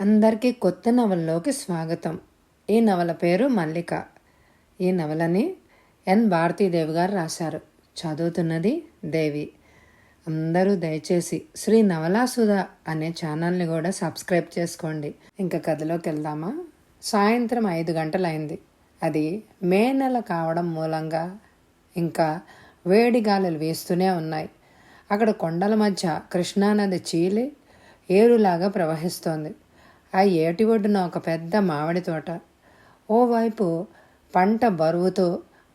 అందరికీ కొత్త నవలలోకి స్వాగతం. ఈ నవల పేరు మల్లిక. ఈ నవలని భారతీదేవి గారు రాశారు. చదువుతున్నది దేవి. అందరూ దయచేసి శ్రీ నవలాసుధ అనే ఛానల్ని కూడా సబ్స్క్రైబ్ చేసుకోండి. ఇంకా కథలోకి వెళ్దామా? సాయంత్రం 5 గంటలైంది. అది మే నెల కావడం మూలంగా ఇంకా వేడి గాలులు వీస్తూనే ఉన్నాయి. అక్కడ కొండల మధ్య కృష్ణానది చీలి ఏరులాగా ప్రవహిస్తోంది. ఆ ఏటి ఒడ్డున ఒక పెద్ద మామిడి తోట. ఓవైపు పంట బరువుతో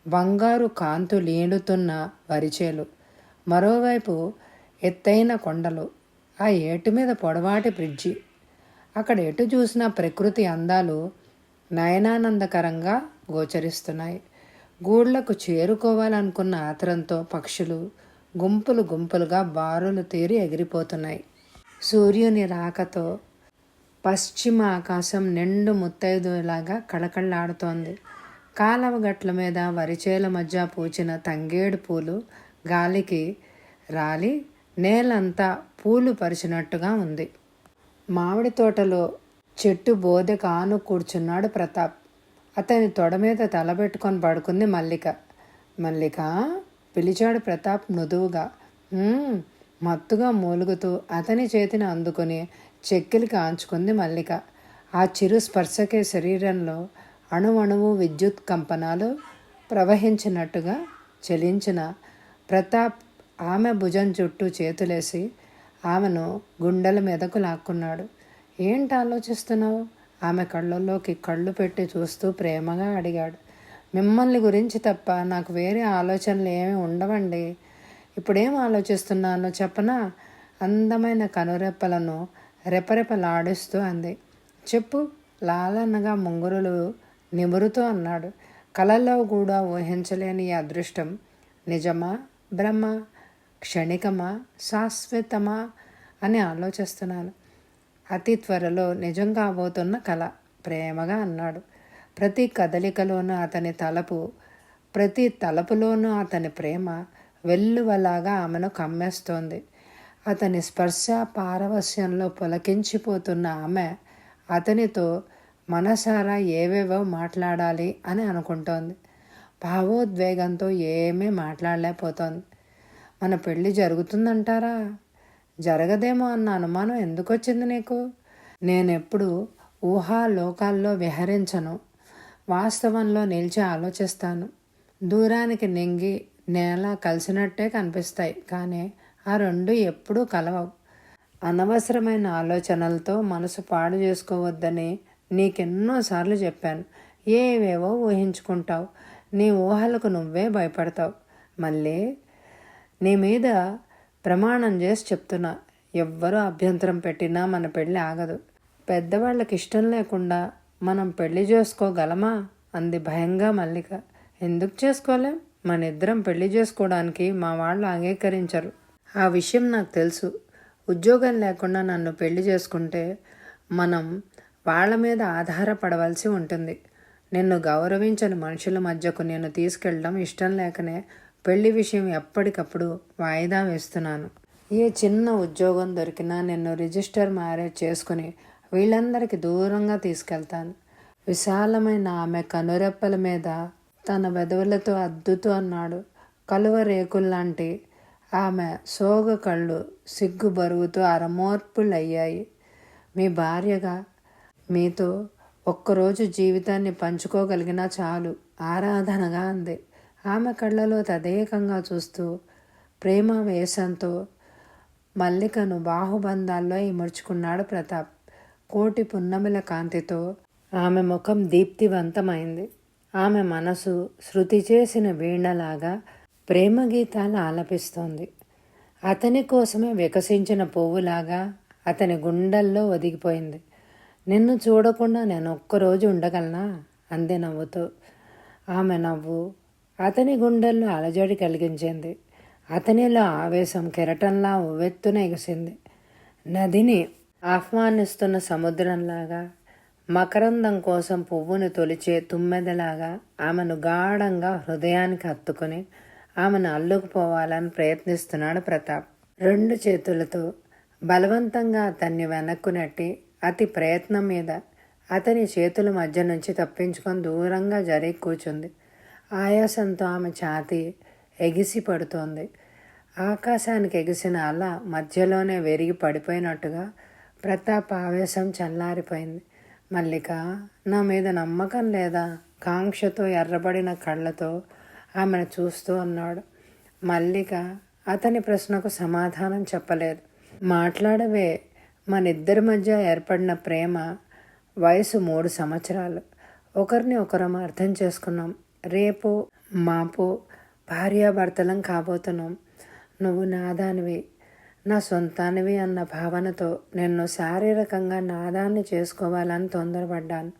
బంగారు కాంతు లీనుతున్న వరిచేలు, మరోవైపు ఎత్తైన కొండలు, ఆ ఏటి మీద పొడవాటి బ్రిడ్జి. అక్కడ ఎటు చూసినా ప్రకృతి అందాలు నయనానందకరంగా గోచరిస్తున్నాయి. గూళ్లకు చేరుకోవాలనుకున్న ఆత్రంతో పక్షులు గుంపులు గుంపులుగా బారులు తీరి ఎగిరిపోతున్నాయి. సూర్యుని రాకతో పశ్చిమ ఆకాశం నిండు ముత్తైదులాగా కళకళలాడుతోంది. కాలవ గట్ల మీద వరిచేల మధ్య పూచిన తంగేడు పూలు గాలికి రాలి నేలంతా పూలు పరిచినట్టుగా ఉంది. మామిడి తోటలో చెట్టు బోదె కాను కూర్చున్నాడు ప్రతాప్. అతని తొడ మీద తలబెట్టుకొని పడుకుంది మల్లిక. మల్లిక పిలిచాడు ప్రతాప్ మృదువుగా. మత్తుగా మూలుగుతూ అతని చేతిని అందుకుని చెక్కిలికి ఆంచుకుంది మల్లిక. ఆ చిరు స్పర్శకే శరీరంలో అణువణువు విద్యుత్ కంపనాలు ప్రవహించినట్టుగా చలించిన ప్రతాప్ ఆమె భుజం చుట్టూ చేతులేసి ఆమెను గుండెల మీదకు లాక్కున్నాడు. ఏంటి ఆలోచిస్తున్నావు? ఆమె కళ్ళల్లోకి కళ్ళు పెట్టి చూస్తూ ప్రేమగా అడిగాడు. మిమ్మల్ని గురించి తప్ప నాకు వేరే ఆలోచనలు ఏమీ ఉండవండి. ఇప్పుడేం ఆలోచిస్తున్నానో చెప్పనా? అందమైన కనురెప్పలను రెపరెపలాడిస్తూ అంది. చెప్పు, లాలన్నగా ముంగురులు నిమురుతూ అన్నాడు. కలలో కూడా ఊహించలేని ఈ అదృష్టం నిజమా, బ్రహ్మ, క్షణికమా, శాశ్వతమా అని ఆలోచిస్తున్నాను. అతి త్వరలో నిజం కాబోతున్న కళ, ప్రేమగా అన్నాడు. ప్రతి కదలికలోనూ అతని తలపు, ప్రతి తలపులోనూ అతని ప్రేమ వెల్లువలాగా ఆమెను కమ్మేస్తోంది. అతని స్పర్శ పారవస్యంలో పులకించిపోతున్న ఆమె అతనితో మనసారా ఏవేవో మాట్లాడాలి అని అనుకుంటోంది. భావోద్వేగంతో ఏమీ మాట్లాడలేకపోతోంది. మన పెళ్ళి జరుగుతుందంటారా? జరగదేమో అన్న అనుమానం ఎందుకు వచ్చింది నీకు? నేనెప్పుడు ఊహాలోకాల్లో విహరించను. వాస్తవంలో నిలిచి ఆలోచిస్తాను. దూరానికి నింగి నేల కలిసినట్టే కనిపిస్తాయి, కానీ ఆ రెండు ఎప్పుడూ కలవవు. అనవసరమైన ఆలోచనలతో మనసు పాడు చేసుకోవద్దని నీకెన్నోసార్లు చెప్పాను. ఏవేవో ఊహించుకుంటావు. నీ ఊహలకు నువ్వే భయపడతావు. మళ్ళీ నీ మీద ప్రమాణం చేసి చెప్తున్నా, ఎవ్వరూ అభ్యంతరం పెట్టినా మన పెళ్ళి ఆగదు. పెద్దవాళ్ళకి ఇష్టం లేకుండా మనం పెళ్లి చేసుకోగలమా? అంది భయంగా మల్లిక. ఎందుకు చేసుకోలేం? మన ఇద్దరం పెళ్లి చేసుకోవడానికి మా వాళ్ళు అంగీకరించరు. ఆ విషయం నాకు తెలుసు. ఉద్యోగం లేకుండా నన్ను పెళ్లి చేసుకుంటే మనం వాళ్ళ మీద ఆధారపడవలసి ఉంటుంది. నిన్ను గౌరవించని మనుషుల మధ్యకు నేను తీసుకెళ్ళడం ఇష్టం లేకనే పెళ్లి విషయం ఎప్పటికప్పుడు వాయిదా వేస్తున్నాను. ఏ చిన్న ఉద్యోగం దొరికినా నిన్ను రిజిస్టర్ మ్యారేజ్ చేసుకుని వీళ్ళందరికీ దూరంగా తీసుకెళ్తాను. విశాలమైన ఆమె కనురెప్పల మీద తన వెదవులతో అద్దుతూ అన్నాడు. కలువ రేకుల్లాంటి ఆమె సోగ కళ్ళు సిగ్గు బరువుతో అరమోర్పులయ్యాయి. మీ భార్యగా మీతో ఒక్కరోజు జీవితాన్ని పంచుకోగలిగినా చాలు, ఆరాధనగా అంది. ఆమె కళ్ళలో తదేకంగా చూస్తూ ప్రేమావేశంతో మల్లికను బాహుబంధాల్లో ఇముడ్చుకున్నాడు ప్రతాప్. కోటి పున్నమిల కాంతితో ఆమె ముఖం దీప్తివంతమైంది. ఆమె మనసు శృతి చేసిన వీణలాగా ప్రేమ గీతాలు ఆలపిస్తోంది. అతని కోసమే వికసించిన పువ్వులాగా అతని గుండెల్లో ఒదిగిపోయింది. నిన్ను చూడకుండా నేను ఒక్కరోజు ఉండగలనా? అంది నవ్వుతూ. ఆమె నవ్వు అతని గుండెల్లో అలజడి కలిగించింది. అతనిలో ఆవేశం కెరటంలా ఉవ్వెత్తున ఎగిసింది. నదిని ఆహ్వానిస్తున్న సముద్రంలాగా, మకరందం కోసం పువ్వును తొలిచే తుమ్మెదలాగా ఆమెను గాఢంగా హృదయానికి హత్తుకుని ఆమెను అల్లుకుపోవాలని ప్రయత్నిస్తున్నాడు ప్రతాప్. 2 చేతులతో బలవంతంగా అతన్ని వెనక్కు నెట్టి అతి ప్రయత్నం మీద అతని చేతుల మధ్య నుంచి తప్పించుకొని దూరంగా జరిగి కూర్చుంది. ఆయాసంతో ఆమె ఛాతీ ఎగిసి పడుతోంది. ఆకాశానికి ఎగిసిన అల మధ్యలోనే విరిగి పడిపోయినట్టుగా ప్రతాప్ ఆవేశం చల్లారిపోయింది. మల్లిక, నా మీద నమ్మకం లేదా? కాంక్షతో ఎర్రబడిన కళ్ళతో ఆమెను చూస్తూ అన్నాడు. మల్లిక అతని ప్రశ్నకు సమాధానం చెప్పలేదు. మాట్లాడవే. మనిద్దరి మధ్య ఏర్పడిన ప్రేమ వయసు 3 సంవత్సరాలు. ఒకరిని ఒకరం అర్థం చేసుకున్నాం. రేపు మాపు భార్యాభర్తలం కాబోతున్నాం. నువ్వు నాదానివి, నా సొంతానివి అన్న భావనతో నిన్ను శారీరకంగా నాదాన్ని చేసుకోవాలని తొందరపడ్డాను.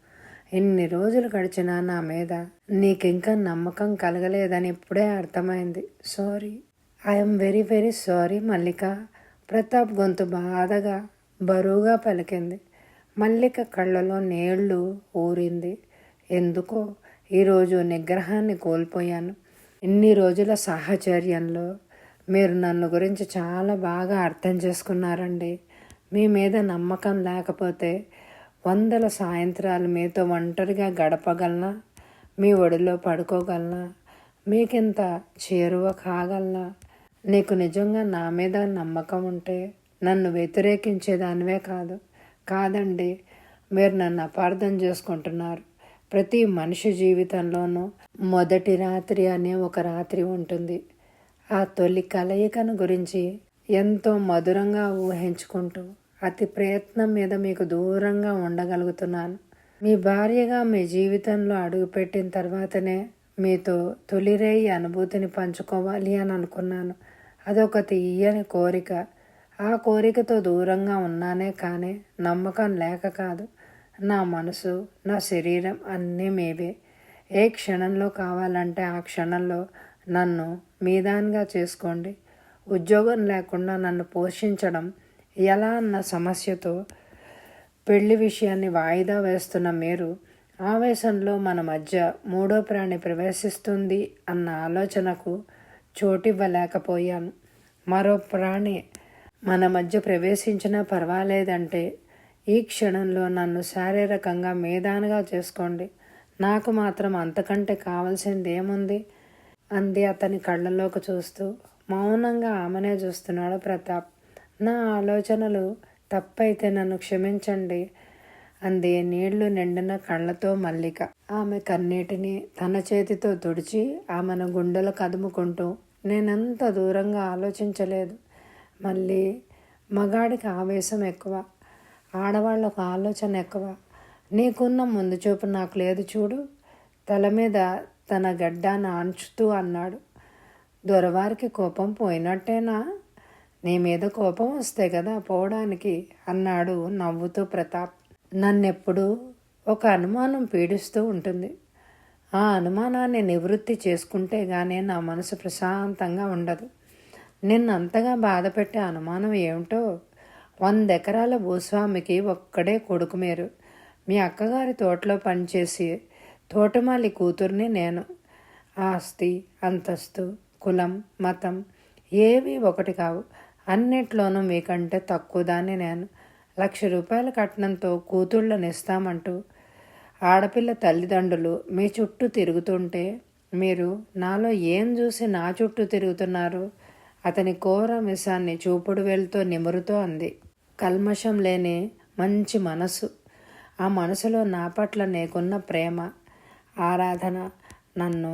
ఇన్ని రోజులు గడిచినా నా మీద నీకింకా నమ్మకం కలగలేదని ఇప్పుడే అర్థమైంది. Sorry, I'm very very sorry Mallika. Pratap గొంతు బాధగా బరువుగా పలికింది. మల్లిక కళ్ళలో నీళ్లు ఊరింది. ఎందుకో ఈరోజు నిగ్రహాన్ని కోల్పోయాను. ఇన్ని రోజుల సాహచర్యంలో మీరు నన్ను గురించి చాలా బాగా అర్థం చేసుకున్నారండి. మీ మీద నమ్మకం లేకపోతే 100 సాయంత్రాలు మీతో ఒంటరిగా గడపగలనా? మీ ఒడిలో పడుకోగలనా? మీకింత చేరువ కాగలనా? నీకు నిజంగా నా మీద నమ్మకం ఉంటే నన్ను వ్యతిరేకించేదానివే కాదు. కాదండి, మీరు నన్ను అపార్థం చేసుకుంటున్నారు. ప్రతి మనిషి జీవితంలోనూ మొదటి రాత్రి అనే ఒక రాత్రి ఉంటుంది. ఆ తొలి కలయికను గురించి ఎంతో మధురంగా ఊహించుకుంటూ అతి ప్రయత్నం మీద మీకు దూరంగా ఉండగలుగుతున్నాను. మీ భార్యగా మీ జీవితంలో అడుగుపెట్టిన తర్వాతనే మీతో తొలిరేయి అనుభూతిని పంచుకోవాలి అని అనుకున్నాను. అదొక తీయని కోరిక. ఆ కోరికతో దూరంగా ఉన్నానే కానీ నమ్మకం లేక కాదు. నా మనసు, నా శరీరం అన్నీ మీవే. ఏ క్షణంలో కావాలంటే ఆ క్షణంలో నన్ను మీదానిగా చేసుకోండి. ఉద్యోగం లేకుండా నన్ను పోషించడం ఎలా అన్న సమస్యతో పెళ్లి విషయాన్ని వాయిదా వేస్తున్న మీరు ఆవేశంలో మన మధ్య 3వ ప్రాణి ప్రవేశిస్తుంది అన్న ఆలోచనకు చోటివ్వలేకపోయాను. మరో ప్రాణి మన మధ్య ప్రవేశించినా పర్వాలేదంటే ఈ క్షణంలో నన్ను శారీరకంగా మీదానగా చేసుకోండి. నాకు మాత్రం అంతకంటే కావాల్సింది ఏముంది అంది అతని కళ్ళలోకి చూస్తూ. మౌనంగా ఆమెనే చూస్తున్నాడు ప్రతాప్. నా ఆలోచనలు తప్పైతే నన్ను క్షమించండి అంది నీళ్లు నిండిన కళ్ళతో మల్లిక. ఆమె కన్నీటిని తన చేతితో తుడిచి ఆమెను గుండెలు కదుముకుంటూ, నేనంత దూరంగా ఆలోచించలేదు. మళ్ళీ మగాడికి ఆవేశం ఎక్కువ, ఆడవాళ్ళకు ఆలోచన ఎక్కువ. నీకున్న ముందు చూపు నాకు లేదు చూడు. తల మీద తన గడ్డాన్ని ఆంచుతూ అన్నాడు. దొరవారికి కోపం పోయినట్టేనా? నీ మీద కోపం వస్తే కదా పోవడానికి అన్నాడు నవ్వుతూ ప్రతాప్. నన్నెప్పుడు ఒక అనుమానం పీడిస్తూ ఉంటుంది. ఆ అనుమానాన్ని నివృత్తి చేసుకుంటే గానీ నా మనసు ప్రశాంతంగా ఉండదు. నిన్నంతగా బాధపెట్టే అనుమానం ఏమిటో? 100 ఎకరాల భూస్వామికి ఒక్కడే కొడుకు మీరు. మీ అక్కగారి తోటలో పనిచేసి తోటమాలి కూతుర్ని నేను. ఆస్తి, అంతస్తు, కులం, మతం ఏవి ఒకటి కావు. అన్నిట్లోనూ మీకంటే తక్కువ దాన్ని నేను. 1,00,000 రూపాయల కట్నంతో కూతుళ్ళని ఇస్తామంటూ ఆడపిల్ల తల్లిదండ్రులు మీ చుట్టూ తిరుగుతుంటే మీరు నాలో ఏం చూసి నా చుట్టూ తిరుగుతున్నారు? అతని కోర మిసాన్ని చూపుడు వేలుతో నిమురుతో అంది. కల్మషం లేని మంచి మనసు. ఆ మనసులో నా పట్ల నీకున్న ప్రేమ, ఆరాధన నన్ను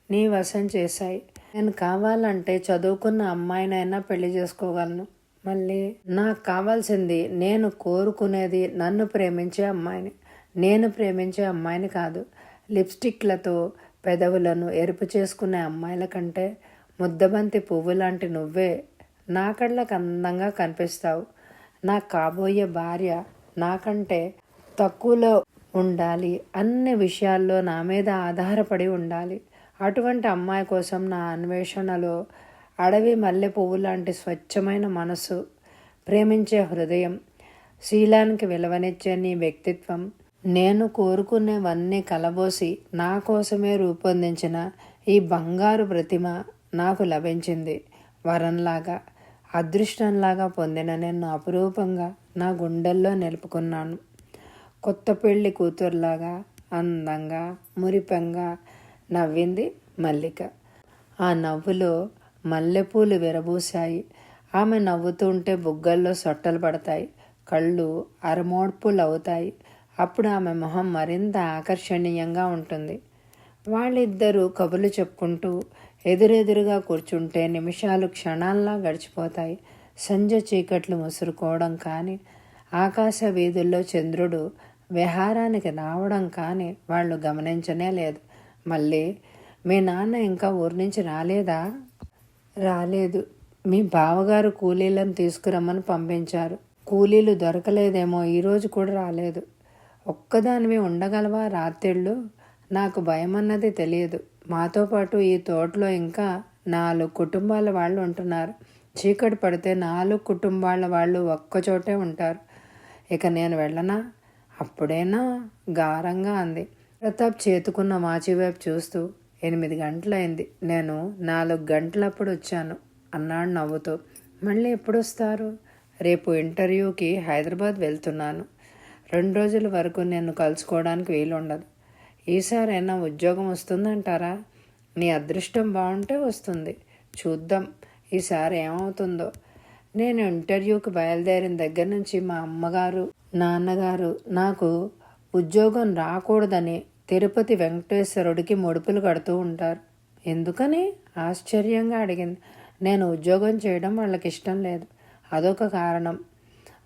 నీ వశం చేశాయి. నేను కావాలంటే చదువుకున్న అమ్మాయినైనా పెళ్లి చేసుకోగలను. మళ్ళీ నాకు కావాల్సింది, నేను కోరుకునేది నన్ను ప్రేమించే అమ్మాయిని. నేను ప్రేమించే అమ్మాయిని కాదు. లిప్స్టిక్లతో పెదవులను ఎరుపు చేసుకునే అమ్మాయిల కంటే ముద్దబంతి పువ్వు లాంటి నువ్వే నా కళ్ళకు అందంగా కనిపిస్తావు. నా కాబోయే భార్య నాకంటే తక్కువలో ఉండాలి. అన్ని విషయాల్లో నా మీద ఆధారపడి ఉండాలి. అటువంటి అమ్మాయి కోసం నా అన్వేషణలో అడవి మల్లె పువ్వు లాంటి స్వచ్ఛమైన మనసు, ప్రేమించే హృదయం, శీలానికి విలువనిచ్చే నీ వ్యక్తిత్వం, నేను కోరుకునేవన్నీ కలబోసి నా కోసమే రూపొందించిన ఈ బంగారు ప్రతిమ నాకు లభించింది వరంలాగా. అదృష్టంలాగా పొందిన నిన్ను అపురూపంగా నా గుండెల్లో నిలుపుకున్నాను. కొత్త పెళ్లి కూతురులాగా అందంగా మురిపెంగా నవ్వింది మల్లిక. ఆ నవ్వులో మల్లెపూలు విరబూశాయి. ఆమె నవ్వుతుంటే బుగ్గల్లో సొట్టలు పడతాయి, కళ్ళు అరమోడ్పులు అవుతాయి. అప్పుడు ఆమె మొహం మరింత ఆకర్షణీయంగా ఉంటుంది. వాళ్ళిద్దరూ కబుర్లు చెప్పుకుంటూ ఎదురెదురుగా కూర్చుంటే నిమిషాలు క్షణాల్లా గడిచిపోతాయి. సంజ చీకట్లు ముసురుకోవడం కానీ, ఆకాశ వీధుల్లో చంద్రుడు విహారానికి రావడం కానీ వాళ్ళు గమనించనే లేదు. మళ్ళీ, మీ నాన్న ఇంకా ఊరి నుంచి రాలేదా? రాలేదు. మీ బావగారు కూలీలను తీసుకురమ్మని పంపించారు. కూలీలు దొరకలేదేమో, ఈరోజు కూడా రాలేదు. ఒక్కదానివి ఉండగలవా రాత్రిళ్ళు? నాకు భయమన్నది తెలియదు. మాతో పాటు ఈ తోటలో ఇంకా 4 కుటుంబాల వాళ్ళు ఉంటున్నారు. చీకటి పడితే 4 కుటుంబాల వాళ్ళు ఒక్కచోటే ఉంటారు. ఇక నేను వెళ్ళనా? అప్పుడేనా గారంగా అంది. ప్రతాప్ చేతుకున్న వాచి వైపు చూస్తూ, 8 గంటలైంది. నేను 4 గంటలప్పుడు వచ్చాను అన్నాడు నవ్వుతూ. మళ్ళీ ఎప్పుడు వస్తారు? రేపు ఇంటర్వ్యూకి హైదరాబాద్ వెళ్తున్నాను. 2 రోజుల వరకు నేను కలుసుకోవడానికి వీలుండదు. ఈసారైనా ఉద్యోగం వస్తుందంటారా? నీ అదృష్టం బాగుంటే వస్తుంది. చూద్దాం ఈసారి ఏమవుతుందో. నేను ఇంటర్వ్యూకి బయలుదేరిన దగ్గర నుంచి మా అమ్మగారు నాన్నగారు నాకు ఉద్యోగం రాకూడదని తిరుపతి వెంకటేశ్వరుడికి ముడుపులు కడుతూ ఉంటారు. ఎందుకని? ఆశ్చర్యంగా అడిగింది. నేను ఉద్యోగం చేయడం వాళ్ళకి ఇష్టం లేదు, అదొక కారణం.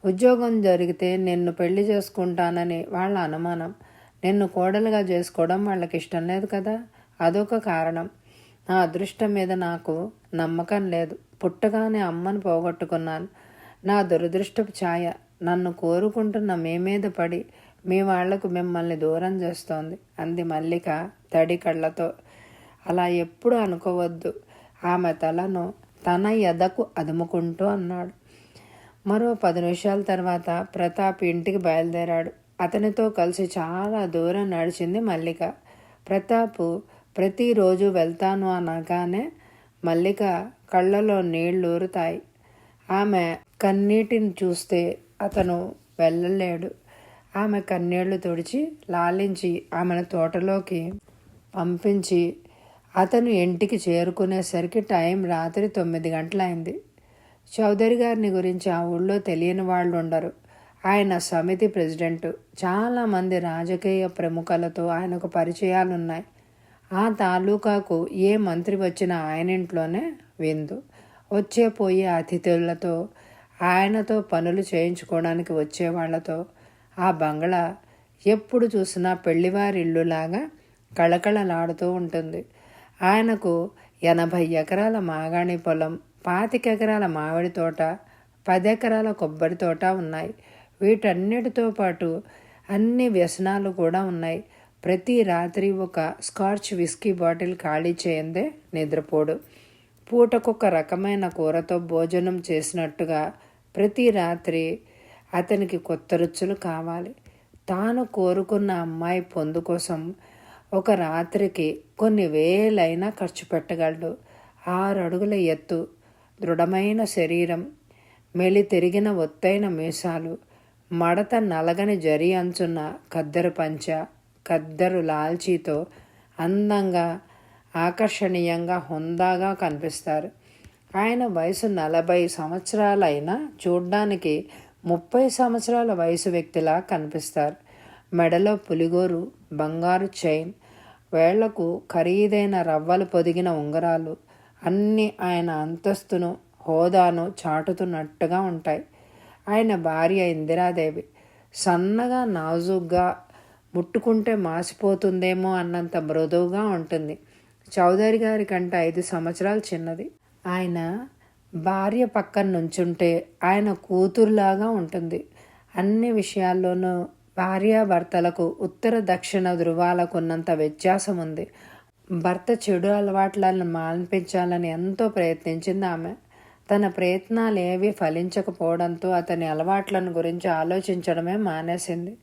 ఉద్యోగం జరిగితే నిన్ను పెళ్లి చేసుకుంటానని వాళ్ళ అనుమానం. నిన్ను కోడలుగా చేసుకోవడం వాళ్ళకి ఇష్టం లేదు కదా, అదొక కారణం. నా అదృష్టం మీద నాకు నమ్మకం లేదు. పుట్టగానే అమ్మను పోగొట్టుకున్నాను. నా దురదృష్టపు ఛాయ నన్ను కోరుకుంటున్న మీ మీద పడి మీ వాళ్లకు మిమ్మల్ని దూరం చేస్తోంది అంది మల్లిక తడి కళ్ళతో. అలా ఎప్పుడు అనుకోవద్దు. ఆమె తలను తన ఎదకు అదుముకుంటూ అన్నాడు. మరో 10 నిమిషాల తర్వాత ప్రతాప్ ఇంటికి బయలుదేరాడు. అతనితో కలిసి చాలా దూరం నడిచింది మల్లిక. ప్రతాప్ ప్రతిరోజు వెళ్తాను అనగానే మల్లిక కళ్ళలో నీళ్లూరుతాయి. ఆమె కన్నీటిని చూస్తే అతను వెళ్ళలేడు. ఆమె కన్నీళ్లు తుడిచి లాలించి ఆమెను తోటలోకి పంపించి అతను ఇంటికి చేరుకునేసరికి టైం రాత్రి 9 గంటలైంది. చౌదరి గారిని గురించి ఆ ఊళ్ళో తెలియని వాళ్ళు ఉండరు. ఆయన సమితి ప్రెసిడెంటు. చాలామంది రాజకీయ ప్రముఖులతో ఆయనకు పరిచయాలున్నాయి. ఆ తాలూకాకు ఏ మంత్రి వచ్చినా ఆయన ఇంట్లోనే విందు. వచ్చే పోయే అతిథులతో, ఆయనతో పనులు చేయించుకోవడానికి వచ్చేవాళ్లతో ఆ బంగ్లా ఎప్పుడు చూసినా పెళ్లివారిల్లులాగా కళకళలాడుతూ ఉంటుంది. ఆయనకు 80 ఎకరాల మాగాణి పొలం, 25 ఎకరాల మామిడి తోట, 10 ఎకరాల కొబ్బరి తోట ఉన్నాయి. వీటన్నిటితో పాటు అన్ని వ్యసనాలు కూడా ఉన్నాయి. ప్రతి రాత్రి ఒక స్కాచ్ విస్కీ బాటిల్ ఖాళీ చేయందే నిద్రపోడు. పూటకొక రకమైన కూరతో భోజనం చేసినట్టుగా ప్రతి రాత్రి అతనికి కొత్త రుచులు కావాలి. తాను కోరుకున్న అమ్మాయి పొందు కోసం ఒక రాత్రికి కొన్ని వేలైనా ఖర్చు పెట్టగలడు. 6 అడుగుల ఎత్తు, దృఢమైన శరీరం, మెలి తిరిగిన ఒత్తైన మీసాలు, మడత నలగని జరి అంచున్న ఖద్దరు పంచ, ఖద్దరు లాల్చీతో అందంగా ఆకర్షణీయంగా హుందాగా కనిపిస్తారు. ఆయన వయసు 40 సంవత్సరాలైనా చూడ్డానికి 30 సంవత్సరాల వయసు వ్యక్తిలా కనిపిస్తారు. మెడలో పులిగోరు, బంగారు చైన్, వేళ్లకు ఖరీదైన రవ్వలు పొదిగిన ఉంగరాలు అన్నీ ఆయన అంతస్తును హోదాను చాటుతున్నట్టుగా ఉంటాయి. ఆయన భార్య ఇందిరాదేవి సన్నగా నాజుగ్గా, ముట్టుకుంటే మాసిపోతుందేమో అన్నంత మృదువుగా ఉంటుంది. చౌదరి గారి కంటే 5 సంవత్సరాలు చిన్నది. ఆయన భార్య పక్కన నుంచుంటే ఆయన కూతురులాగా ఉంటుంది. అన్ని విషయాల్లోనూ భార్యాభర్తలకు ఉత్తర దక్షిణ ధృవాలకు ఉన్నంత వ్యత్యాసం ఉంది. భర్త చెడు అలవాట్లను మాన్పించాలని ఎంతో ప్రయత్నించింది ఆమె. తన ప్రయత్నాలు ఏవీ ఫలించకపోవడంతో అతని అలవాట్లను గురించి ఆలోచించడమే మానేసింది.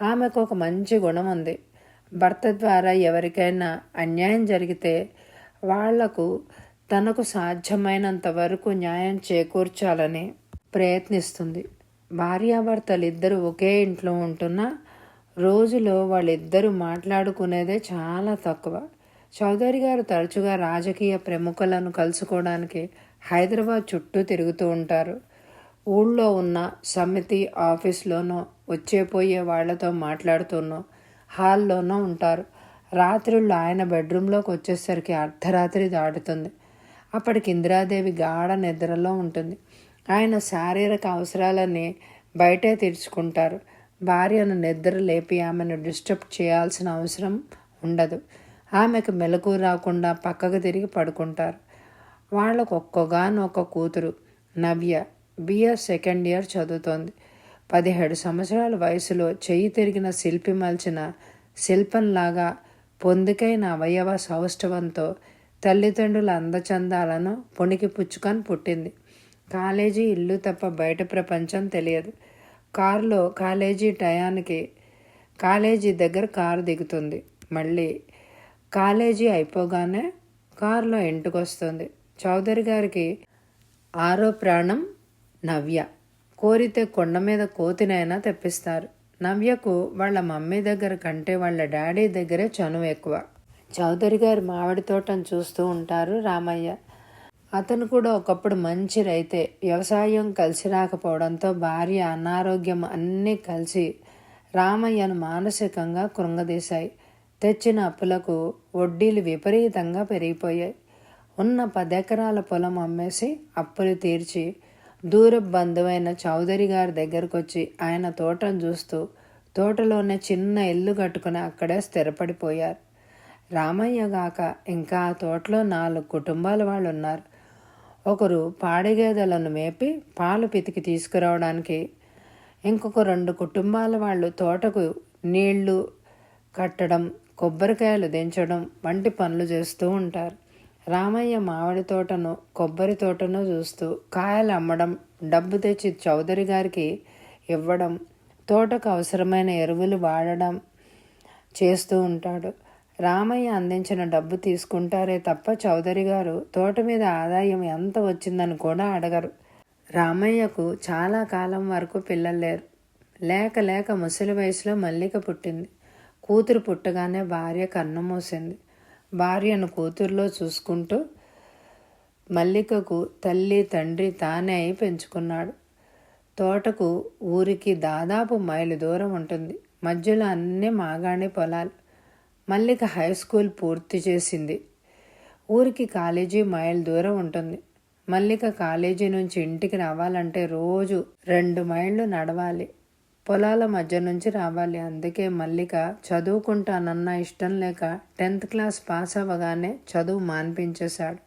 ఆమెకు ఒక మంచి గుణం ఉంది. భర్త ద్వారా ఎవరికైనా అన్యాయం జరిగితే వాళ్లకు తనకు సాధ్యమైనంత వరకు న్యాయం చేకూర్చాలని ప్రయత్నిస్తుంది. భార్యాభర్తలిద్దరూ ఒకే ఇంట్లో ఉంటున్నా రోజులో వాళ్ళిద్దరూ మాట్లాడుకునేదే చాలా తక్కువ. చౌదరి గారు తరచుగా రాజకీయ ప్రముఖులను కలుసుకోవడానికి హైదరాబాద్ చుట్టూ తిరుగుతూ ఉంటారు. ఊళ్ళో ఉన్న సమితి ఆఫీస్లోనో వచ్చేపోయే వాళ్లతో మాట్లాడుతూనో హాల్లోనో ఉంటారు. రాత్రుళ్ళు ఆయన బెడ్రూమ్లోకి వచ్చేసరికి అర్ధరాత్రి దాటుతుంది. అప్పటికి ఇందిరాదేవి గాఢ నిద్రలో ఉంటుంది. ఆయన శారీరక అవసరాలని బయటే తీర్చుకుంటారు. భార్యను నిద్ర లేపి ఆమెను డిస్టర్బ్ చేయాల్సిన అవసరం ఉండదు. ఆమెకు మెలకు రాకుండా పక్కకు తిరిగి పడుకుంటారు. వాళ్ళకు ఒక్కగానొక్క కూతురు నవ్య బిఎస్ సెకండ్ ఇయర్ చదువుతోంది. 17 సంవత్సరాల వయసులో చెయ్యి తిరిగిన శిల్పి మలిచిన శిల్పంలాగా పొందికైన అవయవ సౌష్ఠవంతో తల్లిదండ్రుల అందచందాలను పొణికి పుచ్చుకొని పుట్టింది. కాలేజీ ఇల్లు తప్ప బయట ప్రపంచం తెలియదు. కారులో కాలేజీ టయానికి కాలేజీ దగ్గర కారు దిగుతుంది. మళ్ళీ కాలేజీ అయిపోగానే కారులో ఇంటికొస్తుంది. చౌదరి గారికి ఆరో ప్రాణం నవ్య. కోరితే కొండ మీద కోతినైనా తెప్పిస్తారు. నవ్యకు వాళ్ళ మమ్మీ దగ్గర కంటే వాళ్ళ డాడీ దగ్గరే చనువు ఎక్కువ. చౌదరి గారి మామిడి తోటను చూస్తూ ఉంటారు రామయ్య. అతను కూడా ఒకప్పుడు మంచి రైతే. వ్యవసాయం కలిసి రాకపోవడంతో భార్య అనారోగ్యం అన్నీ కలిసి రామయ్యను మానసికంగా కృంగదీశాయి. తెచ్చిన అప్పులకు వడ్డీలు విపరీతంగా పెరిగిపోయాయి. ఉన్న 10 ఎకరాల పొలం అమ్మేసి అప్పులు తీర్చి దూర బంధువైన చౌదరి గారి దగ్గరకు వచ్చి ఆయన తోటను చూస్తూ తోటలోనే చిన్న ఇల్లు కట్టుకుని అక్కడే స్థిరపడిపోయారు. రామయ్య గాక ఇంకా ఆ తోటలో 4 కుటుంబాల వాళ్ళు ఉన్నారు. ఒకరు పాడిగేదెలను మేపి పాలు పితికి తీసుకురావడానికి, ఇంకొక 2 కుటుంబాల వాళ్ళు తోటకు నీళ్లు కట్టడం, కొబ్బరికాయలు దించడం వంటి పనులు చేస్తూ ఉంటారు. రామయ్య మామిడి తోటను కొబ్బరి తోటను చూస్తూ కాయలు అమ్మడం, డబ్బు తెచ్చి చౌదరి గారికి ఇవ్వడం, తోటకు అవసరమైన ఎరువులు వాడడం చేస్తూ ఉంటాడు. రామయ్య అందించిన డబ్బు తీసుకుంటారే తప్ప చౌదరి గారు తోట మీద ఆదాయం ఎంత వచ్చిందని కూడా అడగరు. రామయ్యకు చాలా కాలం వరకు పిల్లలు లేరు. లేక ముసలి వయసులో మల్లిక పుట్టింది. కూతురు పుట్టగానే భార్య కన్ను మూసింది. భార్యను కూతురులో చూసుకుంటూ మల్లికకు తల్లి తండ్రి తానే అయి పెంచుకున్నాడు. తోటకు ఊరికి దాదాపు మైలు దూరం ఉంటుంది. మధ్యలో అన్నీ మాగాణి పొలాలు. మల్లిక హై స్కూల్ పూర్తి చేసింది. ఊరికి కాలేజీ మైల్ దూరం ఉంటుంది. మల్లిక కాలేజీ నుంచి ఇంటికి రావాలంటే రోజు 2 మైళ్ళు నడవాలి. పొలాల మధ్య నుంచి రావాలి. అందుకే మల్లిక చదువుకుంటానన్న ఇష్టం లేక 10th క్లాస్ పాస్ అవ్వగానే చదువు మాన్పించేశాడు.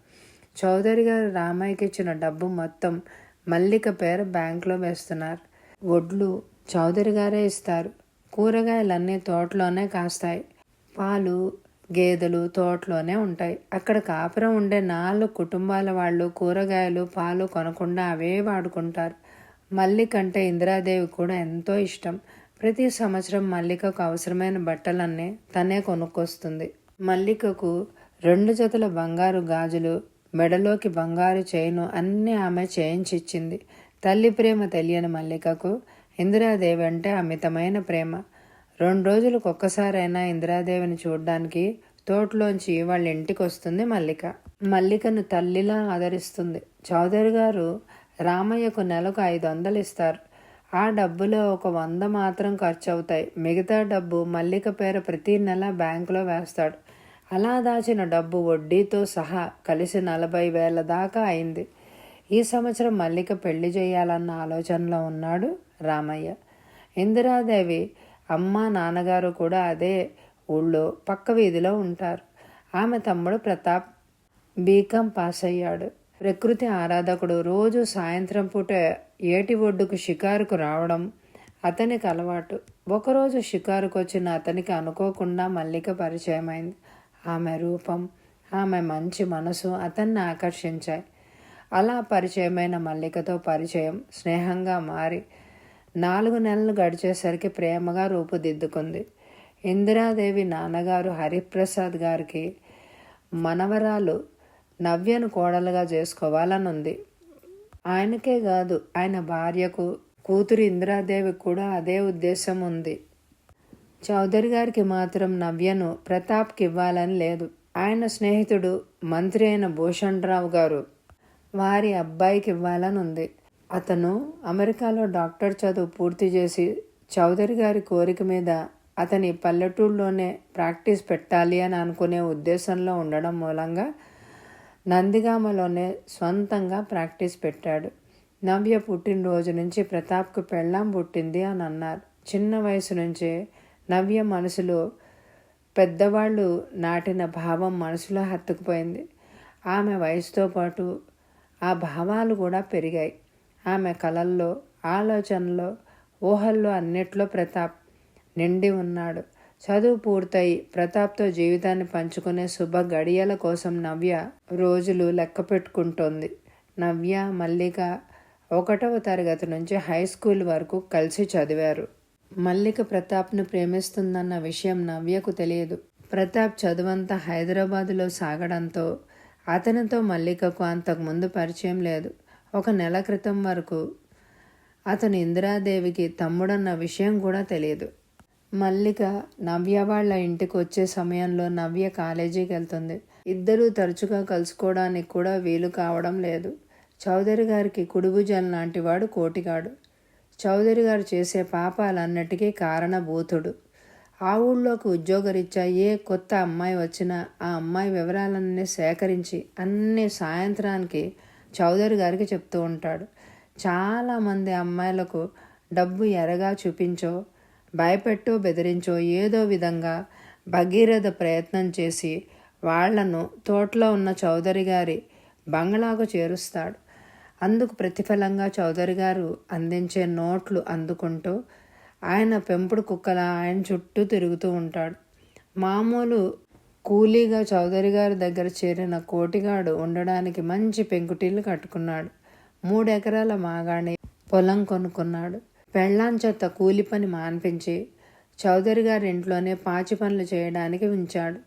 చౌదరి గారు రామయ్యకి ఇచ్చిన డబ్బు మొత్తం మల్లిక పేరు బ్యాంకులో వేస్తున్నారు. వడ్లు చౌదరి గారే ఇస్తారు. కూరగాయలన్నీ తోటలోనే కాస్తాయి. పాలు గేదెలు తోటలోనే ఉంటాయి. అక్కడ కాపురం ఉండే 4 కుటుంబాల వాళ్ళు కూరగాయలు పాలు కొనకుండా అవే వాడుకుంటారు. మల్లికంటే ఇందిరాదేవి కూడా ఎంతో ఇష్టం. ప్రతి సంవత్సరం మల్లికకు అవసరమైన బట్టలన్నీ తనే కొనుక్కొస్తుంది. మల్లికకు 2 జతల బంగారు గాజులు, మెడలోకి బంగారు చైను అన్నీ ఆమె చేయించిచ్చింది. తల్లి ప్రేమ తెలియని మల్లికకు ఇందిరాదేవి అంటే అమితమైన ప్రేమ. 2 రోజులకు ఒక్కసారైనా ఇందిరాదేవిని చూడ్డానికి తోటలోంచి వాళ్ళ ఇంటికి వస్తుంది మల్లిక. మల్లికను తల్లిలా ఆదరిస్తుంది. చౌదరి గారు రామయ్యకు నెలకు 500 ఇస్తారు. ఆ డబ్బులో ఒక 100 మాత్రం ఖర్చు అవుతాయి. మిగతా డబ్బు మల్లిక పేర ప్రతి నెల బ్యాంకులో వేస్తాడు. అలా దాచిన డబ్బు వడ్డీతో సహా కలిసి 40,000 దాకా అయింది. ఈ సంవత్సరం మల్లిక పెళ్లి చేయాలన్న ఆలోచనలో ఉన్నాడు రామయ్య. ఇందిరాదేవి అమ్మ నాన్నగారు కూడా అదే ఊళ్ళో పక్క వీధిలో ఉంటారు. ఆమె తమ్ముడు ప్రతాప్ బీకాం పాస్ అయ్యాడు. ప్రకృతి ఆరాధకుడు. రోజు సాయంత్రం పూట ఏటి ఒడ్డుకు షికారుకు రావడం అతనికి అలవాటు. ఒకరోజు షికారుకు వచ్చిన అతనికి అనుకోకుండా మల్లిక పరిచయమైంది. ఆమె రూపం, ఆమె మంచి మనసు అతన్ని ఆకర్షించాయి. అలా పరిచయమైన మల్లికతో పరిచయం స్నేహంగా మారి 4 నెలలు గడిచేసరికి ప్రేమగా రూపుదిద్దుకుంది. ఇందిరాదేవి నాన్నగారు హరిప్రసాద్ గారికి మనవరాలు నవ్యను కోడలుగా చేసుకోవాలనుంది. ఆయనకే కాదు, ఆయన భార్యకు, కూతురు ఇందిరాదేవికి కూడా అదే ఉద్దేశం ఉంది. చౌదరి గారికి మాత్రం నవ్యను ప్రతాప్కి ఇవ్వాలని లేదు. ఆయన స్నేహితుడు మంత్రి అయిన భూషణ్ రావు గారు వారి అబ్బాయికి ఇవ్వాలని ఉంది. అతను అమెరికాలో డాక్టర్ చదువు పూర్తి చేసి చౌదరి గారి కోరిక మీద అతని పల్లెటూళ్ళలోనే ప్రాక్టీస్ పెట్టాలి అని అనుకునే ఉద్దేశంలో ఉండడం మూలంగా నందిగామలోనే స్వంతంగా ప్రాక్టీస్ పెట్టాడు. నవ్య పుట్టినరోజు నుంచి ప్రతాప్కు పెళ్ళాం పుట్టింది అని అన్నారు. చిన్న వయసు నుంచే నవ్య మనసులో పెద్దవాళ్ళు నాటిన భావం మనసులో హత్తుకుపోయింది. ఆమె వయసుతో పాటు ఆ భావాలు కూడా పెరిగాయి. ఆమె కలల్లో, ఆలోచనలో, ఊహల్లో అన్నిట్లో ప్రతాప్ నిండి ఉన్నాడు. చదువు పూర్తయి ప్రతాప్తో జీవితాన్ని పంచుకునే శుభ గడియల కోసం నవ్య రోజులు లెక్క పెట్టుకుంటోంది. నవ్య, మల్లిక 1వ తరగతి నుంచి హై స్కూల్ వరకు కలిసి చదివారు. మల్లిక ప్రతాప్ను ప్రేమిస్తుందన్న విషయం నవ్యకు తెలియదు. ప్రతాప్ చదువంతా హైదరాబాదులో సాగడంతో అతనితో మల్లికకు అంతకుముందు పరిచయం లేదు. 1 నెల క్రితం వరకు అతను ఇందిరాదేవికి తమ్ముడన్న విషయం కూడా తెలియదు. మల్లిక నవ్య వాళ్ళ ఇంటికి వచ్చే సమయంలో నవ్య కాలేజీకి వెళ్తుంది. ఇద్దరూ తరచుగా కలుసుకోవడానికి కూడా వీలు కావడం లేదు. చౌదరి గారికి కుడిభుజం లాంటివాడు కోటిగాడు. చౌదరి గారు చేసే పాపాలన్నిటికీ కారణభూతుడు. ఆ ఊళ్ళోకి ఉద్యోగరీత్యా ఏ కొత్త అమ్మాయి వచ్చినా ఆ అమ్మాయి వివరాలన్నీ సేకరించి అన్ని సాయంత్రానికి చౌదరి గారికి చెప్తూ ఉంటాడు. చాలామంది అమ్మాయిలకు డబ్బు ఎరగా చూపించో, భయపెట్టో, బెదిరించో ఏదో విధంగా భగీరథ ప్రయత్నం చేసి వాళ్లను తోటలో ఉన్న చౌదరి గారి బంగ్లాకు చేరుస్తాడు. అందుకు ప్రతిఫలంగా చౌదరి గారు అందించే నోట్లు అందుకుంటూ ఆయన పెంపుడు కుక్కలా ఆయన చుట్టూ తిరుగుతూ ఉంటాడు. మామూలు కూలీగా చౌదరి గారి దగ్గర చేరిన కోటిగాడు ఉండడానికి మంచి పెంకుటిల్లు కట్టుకున్నాడు. 3 ఎకరాల మాగాణి పొలం కొనుక్కున్నాడు. పెళ్ళాంచేత కూలి పని మాన్పించి చౌదరి గారి ఇంట్లోనే పాచి పనులు చేయడానికి ఉంచాడు.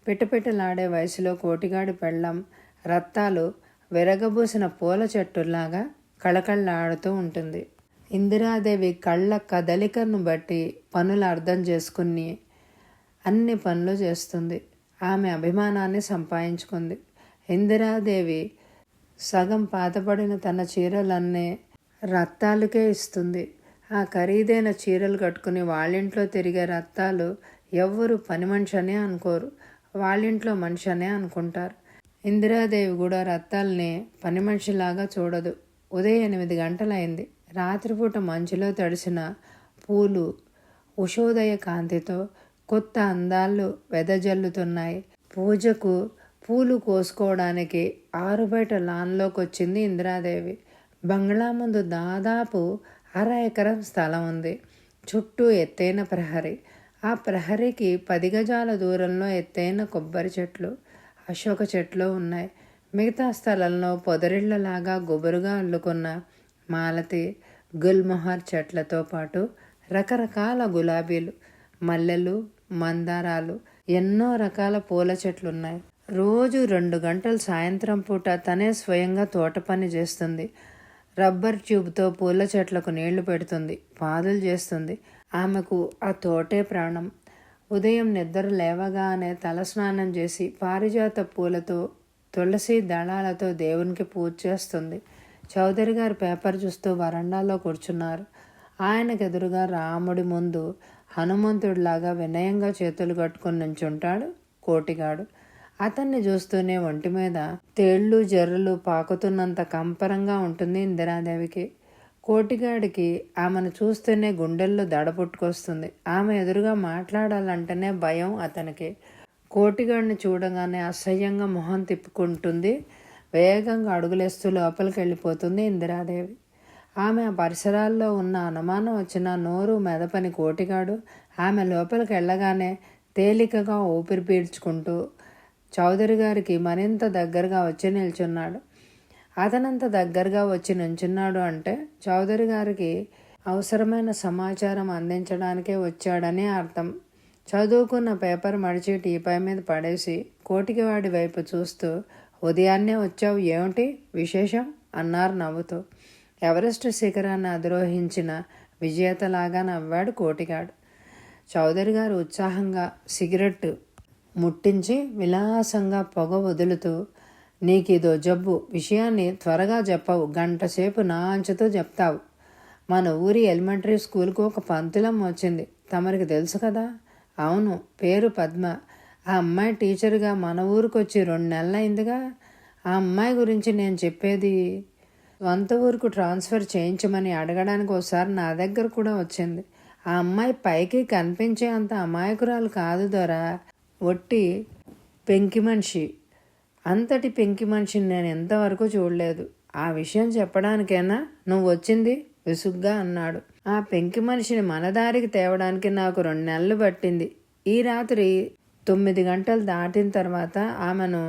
పిట్టపిట్టలాడే వయసులో కోటిగాడి పెళ్ళం రత్తాలు విరగబూసిన పూల చెట్టులాగా కళకళలాడుతూ ఉంటుంది. ఇందిరాదేవి కళ్ళ కదలికను బట్టి పనులు అర్థం చేసుకుని అన్ని పనులు చేస్తుంది. ఆమె అభిమానాన్ని సంపాదించుకుంది. ఇందిరాదేవి సగం పాతపడిన తన చీరలన్నీ రత్తాలకే ఇస్తుంది. ఆ ఖరీదైన చీరలు కట్టుకుని వాళ్ళింట్లో తిరిగే రత్తాలు ఎవ్వరూ పని మనిషి అనే అనుకోరు, వాళ్ళింట్లో మనిషి అనే అనుకుంటారు. ఇందిరాదేవి కూడా రత్తాల్ని పని మనిషిలాగా చూడదు. ఉదయం 8 గంటలైంది. రాత్రిపూట మంచులో తడిసిన పూలు ఉషోదయ కాంతితో కొత్త అందాలు వెదజల్లుతున్నాయి. పూజకు పూలు కోసుకోవడానికి ఆరుబయట లాన్లోకి వచ్చింది ఇందిరాదేవి. బంగ్లా ముందు దాదాపు 1/2 ఎకరం స్థలం ఉంది. చుట్టూ ఎత్తైన ప్రహరీ. ఆ ప్రహరీకి 10 గజాల దూరంలో ఎత్తైన కొబ్బరి చెట్లు, అశోక చెట్లు ఉన్నాయి. మిగతా స్థలంలో పొదరిళ్లలాగా గుబురుగా అల్లుకున్న మాలతి, గుల్మొహర్ చెట్లతో పాటు రకరకాల గులాబీలు, మల్లెలు, మందారాలు, ఎన్నో రకాల పూల చెట్లున్నాయి. రోజు 2 గంటలు సాయంత్రం పూట తనే స్వయంగా తోట పని చేస్తుంది. రబ్బర్ ట్యూబ్తో పూల చెట్లకు నీళ్లు పెడుతుంది, పాదులు చేస్తుంది. ఆమెకు ఆ తోటే ప్రాణం. ఉదయం నిద్ర లేవగానే తలస్నానం చేసి పారిజాత పూలతో, తులసి దళాలతో దేవునికి పూజ చేస్తుంది. చౌదరి గారు పేపర్ చూస్తూ వరండాలో కూర్చున్నారు. ఆయనకు ఎదురుగా రాముడి ముందు హనుమంతుడిలాగా వినయంగా చేతులు కట్టుకుని నుంచుంటాడు కోటిగాడు. అతన్ని చూస్తూనే ఒంటి మీద తేళ్లు జర్రులు పాకుతున్నంత కంపరంగా ఉంటుంది ఇందిరాదేవికి. కోటిగాడికి ఆమెను చూస్తేనే గుండెల్లో దడ పుట్టుకొస్తుంది. ఆమె ఎదురుగా మాట్లాడాలంటేనే భయం అతనికి. కోటిగాడిని చూడగానే అసహ్యంగా మొహం తిప్పుకుంటుంది. వేగంగా అడుగులేస్తూ లోపలికి వెళ్ళిపోతుంది ఇందిరాదేవి. ఆమె ఆ పరిసరాల్లో ఉన్న అనుమానం వచ్చిన నోరు మెదపని కోటిగాడు ఆమె లోపలికి వెళ్ళగానే తేలికగా ఊపిరి పీల్చుకుంటూ చౌదరి గారికి మరింత దగ్గరగా వచ్చి నిల్చున్నాడు. అతనంత దగ్గరగా వచ్చి నిల్చున్నాడు అంటే చౌదరి గారికి అవసరమైన సమాచారం అందించడానికే వచ్చాడని అర్థం. చదువుకున్న పేపర్ మడిచి టీపై మీద పడేసి కోటికివాడి వైపు చూస్తూ ఉదయాన్నే వచ్చావు, ఏమిటి విశేషం అన్నారు నవ్వుతూ. ఎవరెస్ట్ శిఖరాన్ని అధిరోహించిన విజేతలాగా నవ్వాడు కోటిగాడు. చౌదరి గారు ఉత్సాహంగా సిగరెట్ ముట్టించి విలాసంగా పొగ వదులుతూ, నీకిదో జబ్బు, విషయాన్ని త్వరగా చెప్పవు, గంటసేపు నా అంచుతో చెప్తావు. మన ఊరి ఎలిమెంటరీ స్కూల్కు ఒక పంతులమ్మ వచ్చింది, తమరికి తెలుసు కదా? అవును, పేరు పద్మ. ఆ అమ్మాయి టీచర్గా మన ఊరికి వచ్చి 2 నెలలైందిగా. ఆ అమ్మాయి గురించి నేను చెప్పేది. సొంత ఊరుకు ట్రాన్స్ఫర్ చేయించమని అడగడానికి ఒకసారి నా దగ్గర కూడా వచ్చింది. ఆ అమ్మాయి పైకి కనిపించే అంత అమాయకురాలు కాదు దొరా, ఒట్టి పెంకి మనిషి. అంతటి పెంకి మనిషిని నేను ఎంతవరకు చూడలేదు. ఆ విషయం చెప్పడానికైనా నువ్వు వచ్చింది విసుగ్గా అన్నాడు. ఆ పెంకి మనిషిని మన దారికి తేవడానికి నాకు 2 నెలలు పట్టింది. ఈ రాత్రి 9 గంటలు దాటిన తర్వాత ఆమెను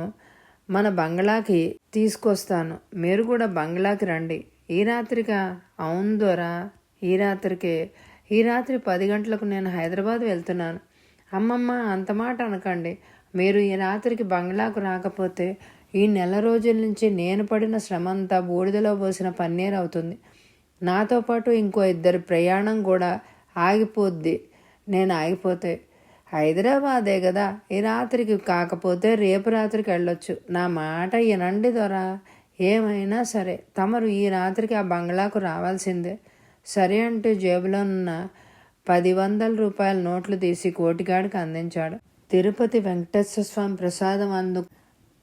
మన బంగ్లాకి తీసుకొస్తాను. మీరు కూడా బంగ్లాకి రండి. ఈ రాత్రికా? అవును దొరా, ఈ రాత్రికే. ఈ రాత్రి 10 గంటలకు నేను హైదరాబాద్ వెళ్తున్నాను. అమ్మమ్మ, అంత మాట అనకండి. మీరు ఈ రాత్రికి బంగ్లాకు రాకపోతే ఈ నెల రోజుల నుంచి నేను పడిన శ్రమంతా బూడిదలో పోసిన పన్నీర్ అవుతుంది. నాతో పాటు ఇంకో 2 ప్రయాణం కూడా ఆగిపోద్ది. నేను ఆగిపోతే హైదరాబాదే కదా, ఈ రాత్రికి కాకపోతే రేపు రాత్రికి వెళ్ళొచ్చు. నా మాట వినండి దొరా. ఏమైనా సరే తమరు ఈ రాత్రికి ఆ బంగ్లాకు రావాల్సిందే. సరే అంటూ జేబులో ఉన్న 10 రూపాయల నోట్లు తీసి కోటిగాడికి అందించాడు. తిరుపతి వెంకటేశ్వర స్వామి ప్రసాదం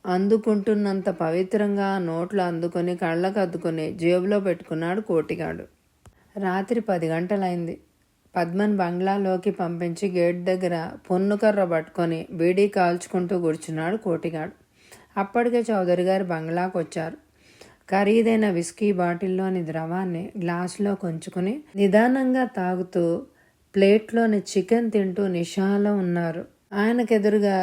అందుకుంటున్నంత పవిత్రంగా ఆ నోట్లు అందుకొని కళ్ళకు అద్దుకొని జేబులో పెట్టుకున్నాడు కోటిగాడు. రాత్రి 10 గంటలైంది. పద్మన్ బంగ్లాలోకి పంపించి గేట్ దగ్గర పొన్నుకర్ర పట్టుకొని బీడీ కాల్చుకుంటూ కూర్చున్నాడు కోటిగాడు. అప్పటికే చౌదరి గారు బంగ్లాకు వచ్చారు. ఖరీదైన విస్కీ బాటిల్లోని ద్రవాన్ని గ్లాసులో కొంచుకుని నిదానంగా తాగుతూ ప్లేట్లోని చికెన్ తింటూ నిషాలో ఉన్నారు. ఆయనకెదురుగా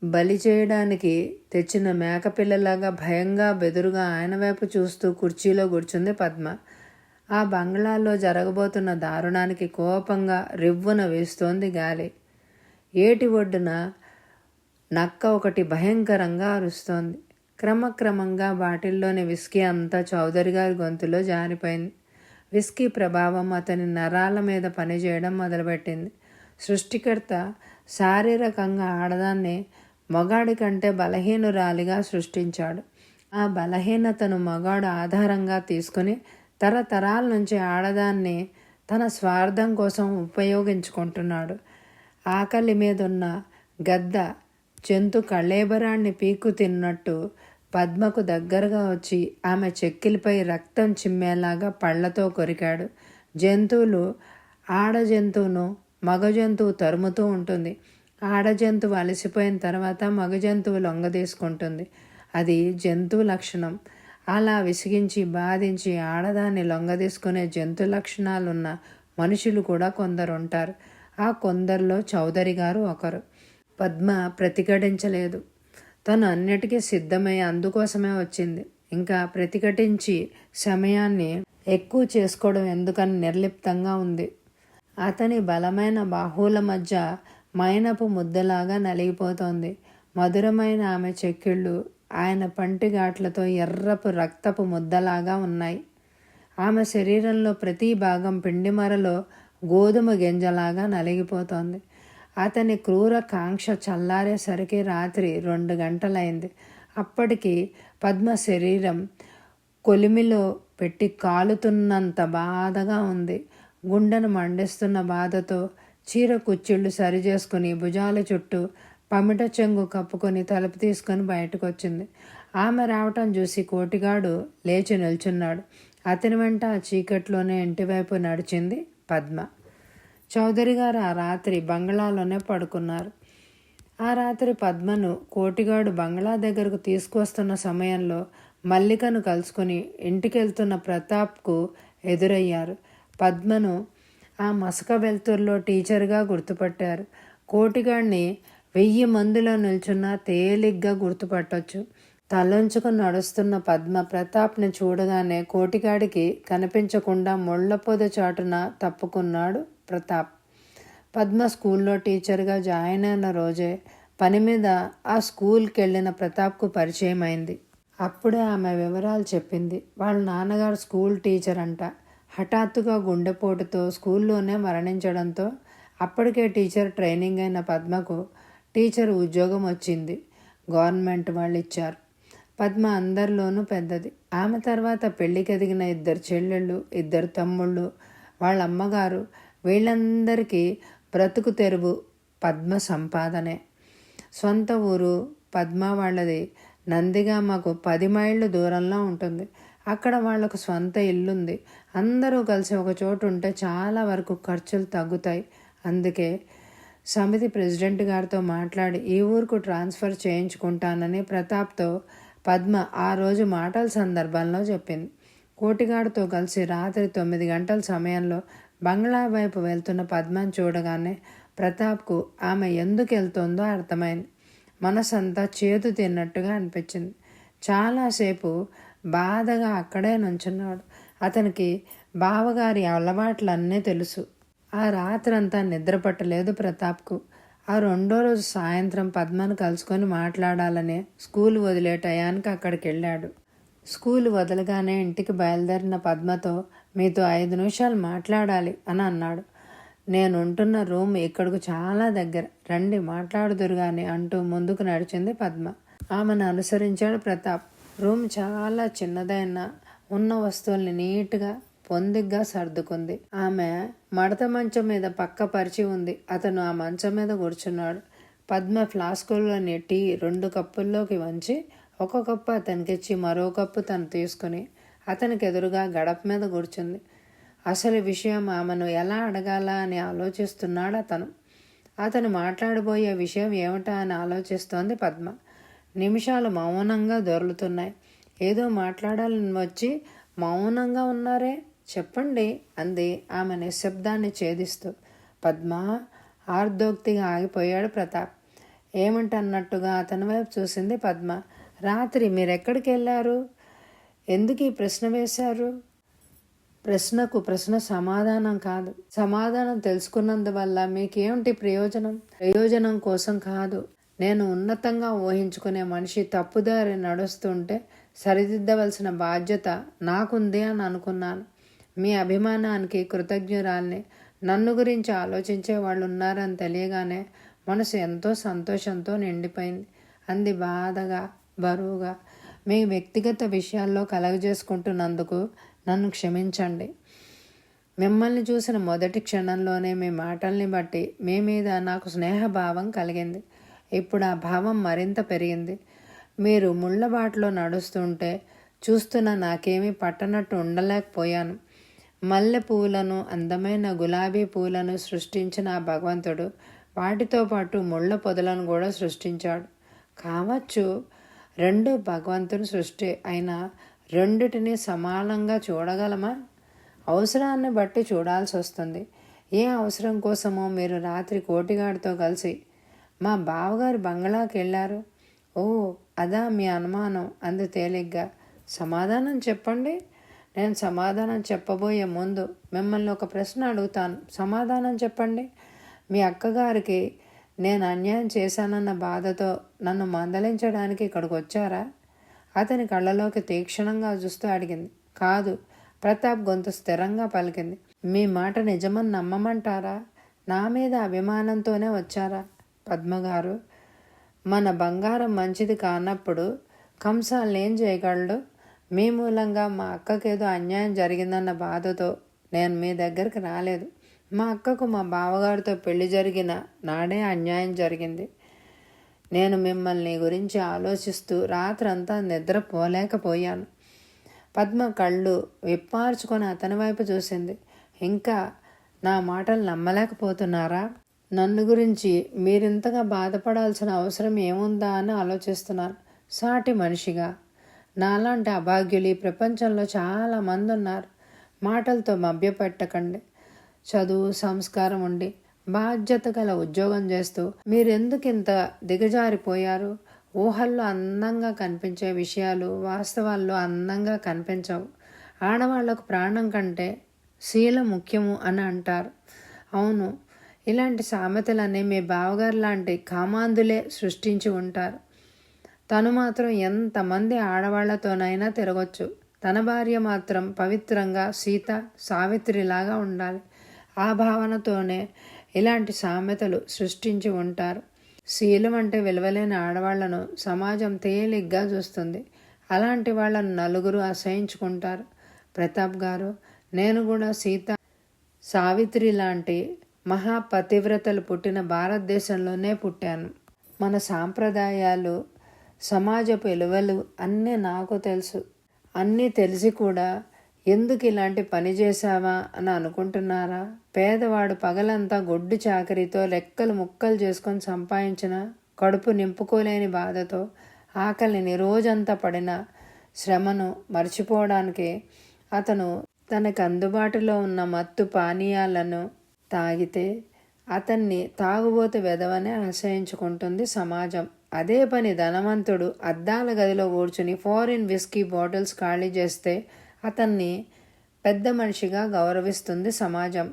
బలి చేయడానికి తెచ్చిన మేకపిల్లలాగా భయంగా బెదురుగా ఆయన వైపు చూస్తూ కుర్చీలో కూర్చుంది పద్మ. ఆ బంగ్లాలో జరగబోతున్న దారుణానికి కోపంగా రివ్వున వేస్తోంది గాలి. ఏటి ఒడ్డున నక్క ఒకటి భయంకరంగా అరుస్తోంది. క్రమక్రమంగా బాటిల్లోని విస్కీ అంతా చౌదరి గారి గొంతులో జారిపోయింది. విస్కీ ప్రభావం అతని నరాల మీద పనిచేయడం మొదలుపెట్టింది. సృష్టికర్త శారీరకంగా ఆడదాన్ని మగాడి కంటే బలహీనురాలిగా సృష్టించాడు. ఆ బలహీనతను మగాడు ఆధారంగా తీసుకుని తరతరాల నుంచి ఆడదాన్ని తన స్వార్థం కోసం ఉపయోగించుకుంటున్నాడు. ఆకలి మీదున్న గద్ద జంతు కళేబరాన్ని పీకు తిన్నట్టు పద్మకు దగ్గరగా వచ్చి ఆమె చెక్కిలిపై రక్తం చిమ్మేలాగా పళ్లతో కొరికాడు. జంతువులు ఆడ జంతువును మగ జంతువు తరుముతూ ఉంటుంది. ఆడ జంతువు అలసిపోయిన తర్వాత మగ జంతువు లొంగదీసుకుంటుంది. అది జంతువు లక్షణం. అలా విసిగించి బాధించి ఆడదాన్ని లొంగదీసుకునే జంతు లక్షణాలున్న మనుషులు కూడా కొందరు ఉంటారు. ఆ కొందరిలో చౌదరి గారు ఒకరు. పద్మ ప్రతిఘటించలేదు. తను అన్నిటికీ సిద్ధమై అందుకోసమే వచ్చింది. ఇంకా ప్రతిఘటించి సమయాన్ని ఎక్కువ చేసుకోవడం ఎందుకని నిర్లిప్తంగా ఉంది. అతని బలమైన బాహువుల మధ్య మైనపు ముద్దలాగా నలిగిపోతోంది. మధురమైన ఆమె చెక్కిళ్ళు ఆయన పంటిఘాట్లతో ఎర్రపు రక్తపు ముద్దలాగా ఉన్నాయి. ఆమె శరీరంలో ప్రతి భాగం పిండిమరలో గోధుమ గింజలాగా నలిగిపోతోంది. అతని క్రూర కాంక్ష చల్లారేసరికి రాత్రి 2 గంటలైంది. అప్పటికి పద్మ శరీరం కొలిమిలో పెట్టి కాలుతున్నంత బాధగా ఉంది. గుండెను మండిస్తున్న బాధతో చీర కుచ్చిళ్ళు సరిచేసుకుని భుజాల చుట్టూ పమిట చెంగు కప్పుకొని తలుపు తీసుకొని బయటకు వచ్చింది. ఆమె రావటం చూసి కోటిగాడు లేచి నిల్చున్నాడు. అతని వెంట ఆ చీకట్లోనే ఇంటివైపు నడిచింది పద్మ. చౌదరి గారు ఆ రాత్రి బంగ్లాలోనే పడుకున్నారు. ఆ రాత్రి పద్మను కోటిగాడు బంగ్లా దగ్గరకు తీసుకొస్తున్న సమయంలో మల్లికను కలుసుకుని ఇంటికెళ్తున్న ప్రతాప్కు ఎదురయ్యారు. పద్మను ఆ మసక వెలుతురులో టీచర్గా గుర్తుపట్టారు. కోటిగాడిని 1000 మందిలో నిల్చున్నా తేలిగ్గా గుర్తుపట్టొచ్చు. తలంచుకుని నడుస్తున్న పద్మ ప్రతాప్ని చూడగానే కోటిగాడికి కనిపించకుండా ముళ్ళ పొద చాటున తప్పుకున్నాడు ప్రతాప్. పద్మ స్కూల్లో టీచర్గా జాయిన్ అయిన రోజే పని మీద ఆ స్కూల్కి వెళ్ళిన ప్రతాప్కు పరిచయం అయింది. అప్పుడే ఆమె వివరాలు చెప్పింది. వాళ్ళ నాన్నగారు స్కూల్ టీచర్ అంట. హఠాత్తుగా గుండెపోటుతో స్కూల్లోనే మరణించడంతో అప్పటికే టీచర్ ట్రైనింగ్ అయిన పద్మకు టీచర్ ఉద్యోగం వచ్చింది. గవర్నమెంట్ వాళ్ళు ఇచ్చారు. పద్మ అందరిలోనూ పెద్దది. ఆమె తర్వాత పెళ్ళికి ఎదిగిన 2 చెల్లెళ్ళు, 2 తమ్ముళ్ళు, వాళ్ళ అమ్మగారు, వీళ్ళందరికీ బ్రతుకు తెరువు పద్మ సంపాదనే. సొంత ఊరు పద్మ వాళ్ళది నందిగామకు 10 మైళ్ళు దూరంలో ఉంటుంది. అక్కడ వాళ్లకు సొంత ఇల్లుంది. అందరూ కలిసి ఒక చోటు ఉంటే చాలా వరకు ఖర్చులు తగ్గుతాయి. అందుకే సమితి ప్రెసిడెంట్ గారితో మాట్లాడి ఈ ఊరుకు ట్రాన్స్ఫర్ చేయించుకుంటానని ప్రతాప్తో పద్మ ఆ రోజు మాటల సందర్భంలో చెప్పింది. కోటిగాడితో కలిసి రాత్రి 9 గంటల సమయంలో బంగ్లా వైపు వెళ్తున్న పద్మను చూడగానే ప్రతాప్కు ఆమె ఎందుకు వెళ్తుందో అర్థమైంది. మనసంతా చేతు తిన్నట్టుగా అనిపించింది. చాలాసేపు బాధగా అక్కడే నుంచున్నాడు. అతనికి బావగారి అలవాట్లన్నీ తెలుసు. ఆ రాత్రంతా నిద్ర పట్టలేదు ప్రతాప్కు. ఆ 2వ రోజు సాయంత్రం పద్మను కలుసుకొని మాట్లాడాలని స్కూల్ వదిలే టయానికి అక్కడికి వెళ్ళాడు. స్కూల్ వదలగానే ఇంటికి బయలుదేరిన పద్మతో మీతో 5 నిమిషాలు మాట్లాడాలి అని అన్నాడు. నేనుంటున్న రూమ్ ఇక్కడకు చాలా దగ్గర, రండి మాట్లాడుదురుగాని అంటూ ముందుకు నడిచింది పద్మ. ఆమెను అనుసరించాడు ప్రతాప్. రూమ్ చాలా చిన్నదైనా ఉన్న వస్తువుల్ని నీట్గా పొందిగ్గా సర్దుకుంది. ఆమె మడత మంచం మీద పక్క పరిచి ఉంది. అతను ఆ మంచం మీద కూర్చున్నాడు. పద్మ ఫ్లాస్కులోని టీ 2 కప్పుల్లోకి వంచి ఒక కప్పు అతనికిచ్చి మరో కప్పు తను తీసుకుని అతనికి ఎదురుగా గడప మీద కూర్చుంది. అసలు విషయం ఆమెను ఎలా అడగాలా అని ఆలోచిస్తున్నాడు అతను. అతను మాట్లాడబోయే విషయం ఏమిటా అని ఆలోచిస్తోంది పద్మ. నిమిషాలు మౌనంగా దొర్లుతున్నాయి. ఏదో మాట్లాడాలని వచ్చి మౌనంగా ఉన్నారే, చెప్పండి అంది ఆమె నిశ్శబ్దాన్ని ఛేదిస్తూ. పద్మ ఆర్దోక్తిగా ఆగిపోయాడు ప్రతాప్. ఏమిటన్నట్టుగా అతని వైపు చూసింది పద్మ. రాత్రి మీరెక్కడికి వెళ్ళారు? ఎందుకు ఈ ప్రశ్న వేశారు? ప్రశ్నకు ప్రశ్న సమాధానం కాదు. సమాధానం తెలుసుకున్నందువల్ల మీకేమిటి ప్రయోజనం? ప్రయోజనం కోసం కాదు. నేను ఉన్నతంగా ఊహించుకునే మనిషి తప్పుదారి నడుస్తుంటే సరిదిద్దవలసిన బాధ్యత నాకుంది అని అనుకున్నాను. మీ అభిమానానికి కృతజ్ఞురాల్ని. నన్ను గురించి ఆలోచించే వాళ్ళు ఉన్నారని తెలియగానే మనసు ఎంతో సంతోషంతో నిండిపోయింది అంది బాధగా, బరువుగా. మీ వ్యక్తిగత విషయాల్లో కలగజేసుకుంటున్నందుకు నన్ను క్షమించండి. మిమ్మల్ని చూసిన మొదటి క్షణంలోనే మీ మాటల్ని బట్టి మీ మీద నాకు స్నేహభావం కలిగింది. ఇప్పుడు ఆ భావం మరింత పెరిగింది. మీరు ముళ్ళబాటలో నడుస్తుంటే చూస్తున్న నాకేమీ పట్టనట్టు ఉండలేకపోయాను. మల్లె పువ్వులను, అందమైన గులాబీ పువ్వులను సృష్టించిన ఆ భగవంతుడు వాటితో పాటు ముళ్ళ పొదలను కూడా సృష్టించాడు. కావచ్చు, 2 భగవంతుని సృష్టి అయినా రెండిటిని సమానంగా చూడగలమా? అవసరాన్ని బట్టి చూడాల్సి వస్తుంది. ఏ అవసరం కోసమో మీరు రాత్రి కోటిగాడితో కలిసి మా బావగారి బంగ్లాకి వెళ్ళారు. ఓ, అదా మీ అనుమానం అంది తేలిగ్గా. సమాధానం చెప్పండి. నేను సమాధానం చెప్పబోయే ముందు మిమ్మల్ని ఒక ప్రశ్న అడుగుతాను. సమాధానం చెప్పండి. మీ అక్కగారికి నేను అన్యాయం చేశానన్న బాధతో నన్ను మందలించడానికి ఇక్కడికి వచ్చారా? అతని కళ్ళలోకి తీక్షణంగా చూస్తూ అడిగింది. కాదు. ప్రతాప్ గొంతు స్థిరంగా పలికింది. మీ మాట నిజమని నమ్మమంటారా? నా మీద అభిమానంతోనే వచ్చారా? పద్మగారు, మన బంగారం మంచిది కానప్పుడు కంసాలనేం చేయగలడు? మీ మూలంగా మా అక్కకేదో అన్యాయం జరిగిందన్న బాధతో నేను మీ దగ్గరికి రాలేదు. మా అక్కకు మా బావగారితో పెళ్లి జరిగిన నాడే అన్యాయం జరిగింది. నేను మిమ్మల్ని గురించి ఆలోచిస్తూ రాత్రంతా నిద్రపోలేకపోయాను. పద్మ కళ్ళు విప్పార్చుకొని అతని వైపు చూసింది. ఇంకా నా మాటలు నమ్మలేకపోతున్నారా? నన్ను గురించి మీరింతగా బాధపడాల్సిన అవసరం ఏముందా అని ఆలోచిస్తున్నాను. సాటి మనిషిగా నాలాంటి అభాగ్యులు ఈ ప్రపంచంలో చాలామంది ఉన్నారు. మాటలతో మభ్యపెట్టకండి. చదువు, సంస్కారం ఉండి బాధ్యత గల ఉద్యోగం చేస్తూ మీరెందుకు ఇంత దిగజారిపోయారు? ఊహల్లో అందంగా కనిపించే విషయాలు వాస్తవాల్లో అందంగా కనిపించవు. ఆడవాళ్లకు ప్రాణం కంటే శీలం ముఖ్యము అని అంటారు. అవును, ఇలాంటి సామెతలన్నీ మీ బావగారు లాంటి కామాంధులే సృష్టించి ఉంటారు. తను మాత్రం ఎంతమంది ఆడవాళ్లతోనైనా తిరగొచ్చు, తన భార్య మాత్రం పవిత్రంగా సీత సావిత్రిలాగా ఉండాలి. ఆ భావనతోనే ఇలాంటి సామెతలు సృష్టించి ఉంటారు. శీలం అంటే విలువలేని ఆడవాళ్లను సమాజం తేలిగ్గా చూస్తుంది. అలాంటి వాళ్ళను నలుగురు అసహించుకుంటారు. ప్రతాప్ గారు, నేను కూడా సీత సావిత్రి లాంటి మహాపతివ్రతలు పుట్టిన భారతదేశంలోనే పుట్టాను. మన సాంప్రదాయాలు, సమాజపు విలువలు అన్నీ నాకు తెలుసు. అన్నీ తెలిసి కూడా ఎందుకు ఇలాంటి పని చేశావా అని అనుకుంటున్నారా? పేదవాడు పగలంతా గొడ్డు చాకరీతో లెక్కలు ముక్కలు చేసుకొని సంపాదించిన కడుపు నింపుకోలేని బాధతో ఆకలిని రోజంతా పడిన శ్రమను మర్చిపోవడానికి అతను తనకు అందుబాటులో ఉన్న మత్తు పానీయాలను తాగితే అతన్ని తాగుబోతు వెధవనే ఆశ్రయించుకుంటుంది సమాజం. అదే పని ధనవంతుడు అద్దాల గదిలో కూర్చుని ఫారిన్ విస్కీ బాటిల్స్ ఖాళీ చేస్తే అతన్ని పెద్ద మనిషిగా గౌరవిస్తుంది సమాజం.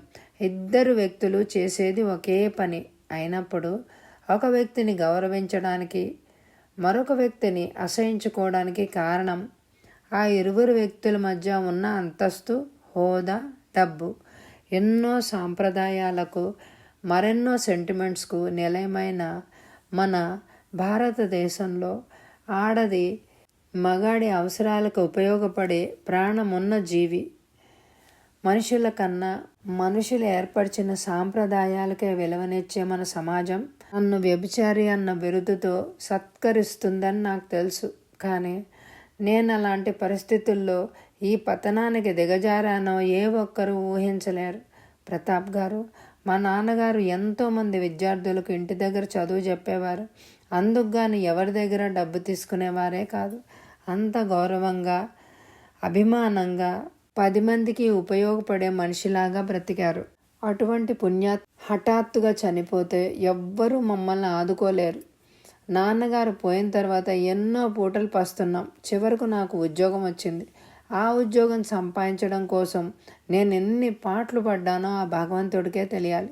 ఇద్దరు వ్యక్తులు చేసేది ఒకే పని అయినప్పుడు ఒక వ్యక్తిని గౌరవించడానికి, మరొక వ్యక్తిని అసహించుకోవడానికి కారణం ఆ ఇరువురు వ్యక్తుల మధ్య ఉన్న అంతస్తు, హోదా, డబ్బు. ఎన్నో సాంప్రదాయాలకు, మరెన్నో సెంటిమెంట్స్కు నిలయమైన మన భారతదేశంలో ఆడది మగాడి అవసరాలకు ఉపయోగపడే ప్రాణమున్న జీవి. మనుషుల కన్నా మనుషులు ఏర్పరిచిన సాంప్రదాయాలకే విలువనిచ్చే మన సమాజం నన్ను వ్యభిచారి అన్న బిరుదుతో సత్కరిస్తుందని నాకు తెలుసు. కానీ నేను అలాంటి పరిస్థితుల్లో ఈ పతనానికి దిగజారానో ఏ ఒక్కరూ ఊహించలేరు. ప్రతాప్ గారు, మా నాన్నగారు ఎంతోమంది విద్యార్థులకు ఇంటి దగ్గర చదువు చెప్పేవారు. అందుకు గాని ఎవరి దగ్గర డబ్బు తీసుకునేవారే కాదు. అంత గౌరవంగా, అభిమానంగా 10 మందికి ఉపయోగపడే మనిషిలాగా బ్రతికారు. అటువంటి హఠాత్తుగా చనిపోతే ఎవ్వరూ మమ్మల్ని ఆదుకోలేరు. నాన్నగారు పోయిన తర్వాత ఎన్నో పూటలు పస్తున్నాం. చివరకు నాకు ఉద్యోగం వచ్చింది. ఆ ఉద్యోగం సంపాదించడం కోసం నేను ఎన్ని పాటలు పడ్డానో ఆ భగవంతుడికే తెలియాలి.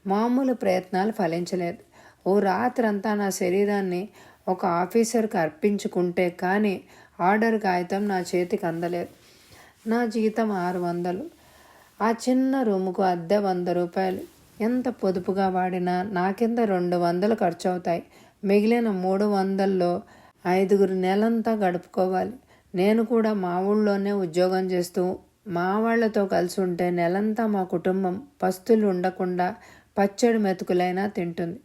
మామూలు ప్రయత్నాలు ఫలించలేదు. ఓ రాత్రంతా నా శరీరాన్ని ఒక ఆఫీసర్కి అర్పించుకుంటే కానీ ఆర్డర్ కాగితం నా చేతికి అందలేదు. నా జీతం 600. ఆ చిన్న రూముకు అద్దె 100 రూపాయలు. ఎంత పొదుపుగా వాడినా నా కింద 200 ఖర్చు అవుతాయి. మిగిలిన 300లో 5 నెలంతా గడుపుకోవాలి. నేను కూడా మా ఊళ్ళోనే ఉద్యోగం చేస్తూ మా వాళ్లతో కలిసి ఉంటే నెలంతా మా కుటుంబం పస్తులు ఉండకుండా పచ్చడి మెతుకులైనా తింటుంది.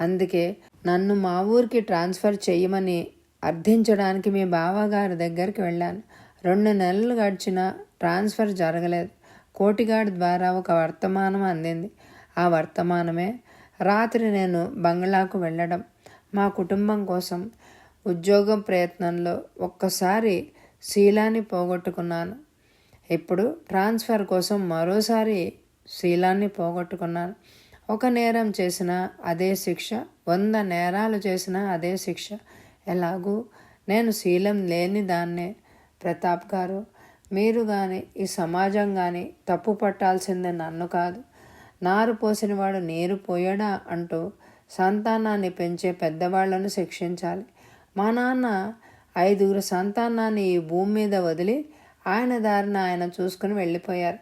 అందుకే నన్ను మా ఊరికి ట్రాన్స్ఫర్ చేయమని అర్థించడానికి మీ బావగారి దగ్గరికి వెళ్ళాను. 2 నెలలు గడిచినా ట్రాన్స్ఫర్ జరగలేదు. కోటిగాడి ద్వారా ఒక వర్తమానం అందింది. ఆ వర్తమానమే రాత్రి నేను బంగ్లాకు వెళ్ళడం. మా కుటుంబం కోసం ఉద్యోగం ప్రయత్నంలో ఒక్కసారి శీలాన్ని పోగొట్టుకున్నాను. ఇప్పుడు ట్రాన్స్ఫర్ కోసం మరోసారి శీలాన్ని పోగొట్టుకున్నాను. ఒక నేరం చేసినా అదే శిక్ష, 100 నేరాలు చేసినా అదే శిక్ష. ఎలాగూ నేను శీలం లేని దాన్నే. ప్రతాప్ గారు, మీరు కానీ ఈ సమాజం కానీ తప్పు పట్టాల్సిందే నన్ను కాదు. నారు పోసినవాడు నీరు పోయడా అంటూ సంతానాన్ని పెంచే పెద్దవాళ్లను శిక్షించాలి. మా నాన్న 5 సంతానాన్ని ఈ భూమి మీద వదిలి ఆయన దారిన ఆయన చూసుకుని వెళ్ళిపోయారు.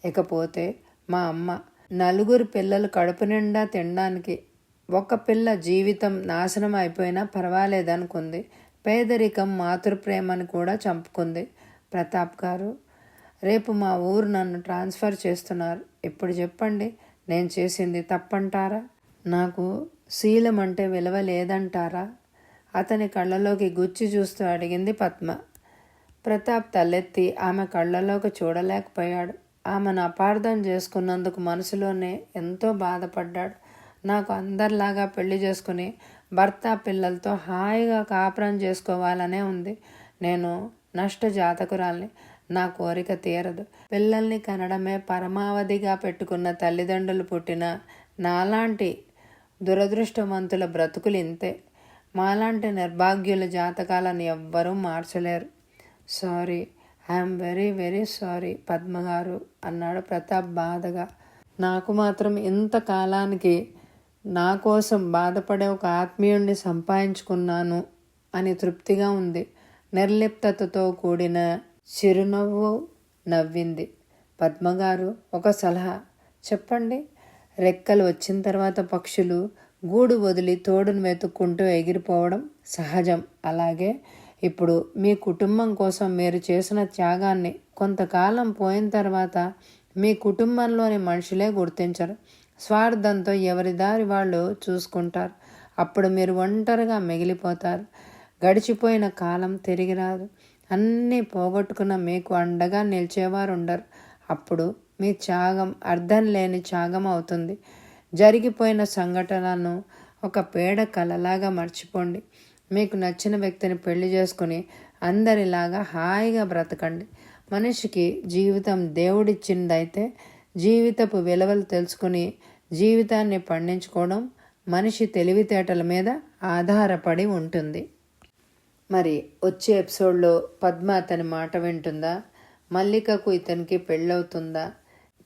ఇకపోతే మా అమ్మ 4 పిల్లలు కడుపు నిండా తినడానికి, ఒక పిల్ల జీవితం నాశనం అయిపోయినా పర్వాలేదనుకుంది. పేదరికం మాతృప్రేమను కూడా చంపుకుంది. ప్రతాప్ గారు, రేపు మా ఊరు నన్ను ట్రాన్స్ఫర్ చేస్తున్నారు. ఇప్పుడు చెప్పండి, నేను చేసింది తప్పంటారా? నాకు శీలం అంటే విలువ లేదంటారా? అతని కళ్ళలోకి గుచ్చి చూస్తూ అడిగింది పద్మ. ప్రతాప్ తలెత్తి ఆమె కళ్ళలోకి చూడలేకపోయాడు. ఆమెను అపార్థం చేసుకున్నందుకు మనసులోనే ఎంతో బాధపడ్డాడు. నాకు అందరిలాగా పెళ్లి చేసుకుని భర్త పిల్లలతో హాయిగా కాపురం చేసుకోవాలనే ఉంది. నేను నష్ట జాతకురాల్ని. నా కోరిక తీరదు. పిల్లల్ని కనడమే పరమావధిగా పెట్టుకున్న తల్లిదండ్రులు పుట్టిన నాలాంటి దురదృష్టవంతుల బ్రతుకులు ఇంతే. మాలాంటి నిర్భాగ్యుల జాతకాలను ఎవ్వరూ మార్చలేరు. Sorry, I'm very very sorry పద్మగారు అన్నాడు ప్రతాప్ బాధగా. నాకు మాత్రం ఇంతకాలానికి నా కోసం బాధపడే ఒక ఆత్మీయుణ్ణి సంపాదించుకున్నాను అని తృప్తిగా ఉంది. నిర్లిప్తతతో కూడిన చిరునవ్వు నవ్వింది. పద్మగారు, ఒక సలహా చెప్పండి. రెక్కలు వచ్చిన తర్వాత పక్షులు గూడు వదిలి తోడును వెతుక్కుంటూ ఎగిరిపోవడం సహజం. అలాగే ఇప్పుడు మీ కుటుంబం కోసం మీరు చేసిన త్యాగాన్ని కొంతకాలం పోయిన తర్వాత మీ కుటుంబంలోని మనుషులే గుర్తించరు. స్వార్థంతో ఎవరి దారి వాళ్ళు చూసుకుంటారు. అప్పుడు మీరు ఒంటరిగా మిగిలిపోతారు. గడిచిపోయిన కాలం తిరిగి రాదు. అన్నీ పోగొట్టుకున్న మీకు అండగా నిలిచేవారు ఉండరు. అప్పుడు మీ త్యాగం అర్థం లేని త్యాగం అవుతుంది. జరిగిపోయిన సంఘటనలను ఒక పేడ కలలాగా మర్చిపోండి. మీకు నచ్చిన వ్యక్తిని పెళ్లి చేసుకుని అందరిలాగా హాయిగా బ్రతకండి. మనిషికి జీవితం దేవుడిచ్చిందైతే జీవితపు విలువలు తెలుసుకుని జీవితాన్ని పండించుకోవడం మనిషి తెలివితేటల మీద ఆధారపడి ఉంటుంది. మరి వచ్చే ఎపిసోడ్లో పద్మ అతని మాట వింటుందా? మల్లికకు ఇతనికి పెళ్ళవుతుందా?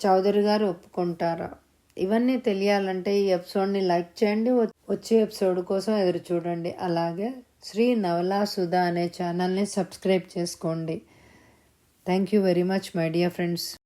చౌదరి గారు ఒప్పుకుంటారా? ఇవన్నీ తెలియాలంటే ఈ ఎపిసోడ్ని లైక్ చేయండి. వచ్చే ఎపిసోడ్ కోసం ఎదురు చూడండి. అలాగే శ్రీ నవలా సుధా అనే ఛానల్ని సబ్స్క్రైబ్ చేసుకోండి. Thank you very much my dear friends.